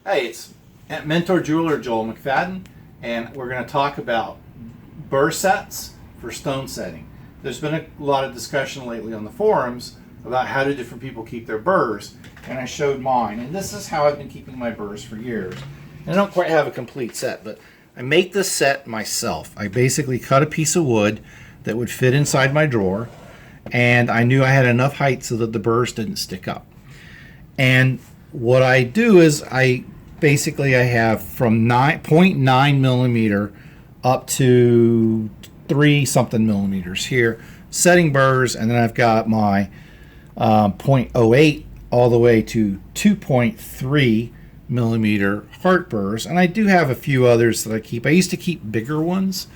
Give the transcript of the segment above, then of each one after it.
Hey, it's Mentor Jeweler Joel McFadden, and we're going to talk about burr sets for stone setting. There's been a lot of discussion lately on the forums about how do different people keep their burrs, and I showed mine. And this is how I've been keeping my burrs for years. And I don't quite have a complete set, but I make this set myself. I basically cut a piece of wood that would fit inside my drawer, and I knew I had enough height so that the burrs didn't stick up. And what I do is I have from 9.9 millimeter up to 3 something millimeters here setting burrs, and then I've got my 0.08 all the way to 2.3 millimeter heart burrs, and I do have a few others that I keep. I used to keep bigger ones,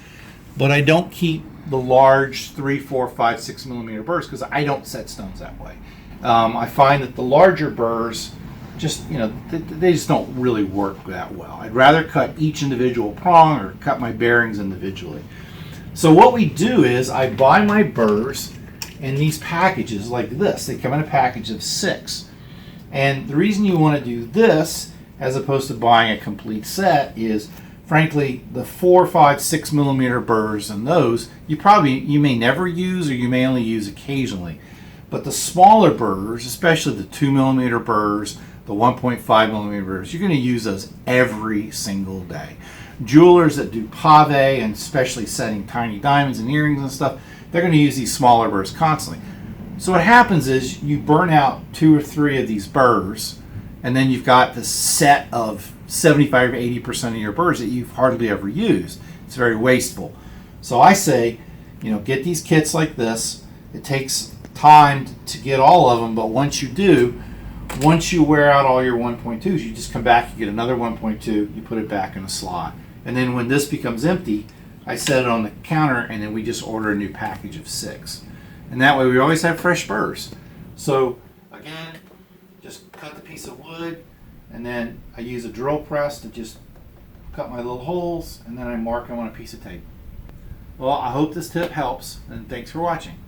but I don't keep the large 3, 4, 5, 6 millimeter burrs because I don't set stones that way. I find that the larger burrs just, they just don't really work that well. I'd rather cut each individual prong or cut my bearings individually. So what we do is I buy my burrs in these packages like this. They come in a package of 6. And the reason you want to do this as opposed to buying a complete set is, frankly, the 4, 5, 6 millimeter burrs and those you may never use, or you may only use occasionally. But the smaller burrs, especially the 2 millimeter burrs, the 1.5 millimeter burrs, you're going to use those every single day. Jewelers that do pave and especially setting tiny diamonds and earrings and stuff, they're going to use these smaller burrs constantly. So what happens is you burn out 2 or 3 of these burrs, and then you've got this set of 75 or 80% of your burrs that you've hardly ever used. It's very wasteful. So I say, get these kits like this. It takes time to get all of them, but once you do, once you wear out all your 1.2s, you just come back, you get another 1.2, you put it back in a slot. And then when this becomes empty, I set it on the counter, and then we just order a new package of 6. And that way we always have fresh burrs. So again, just cut the piece of wood, and then I use a drill press to just cut my little holes, and then I mark them on a piece of tape. Well, I hope this tip helps, and thanks for watching.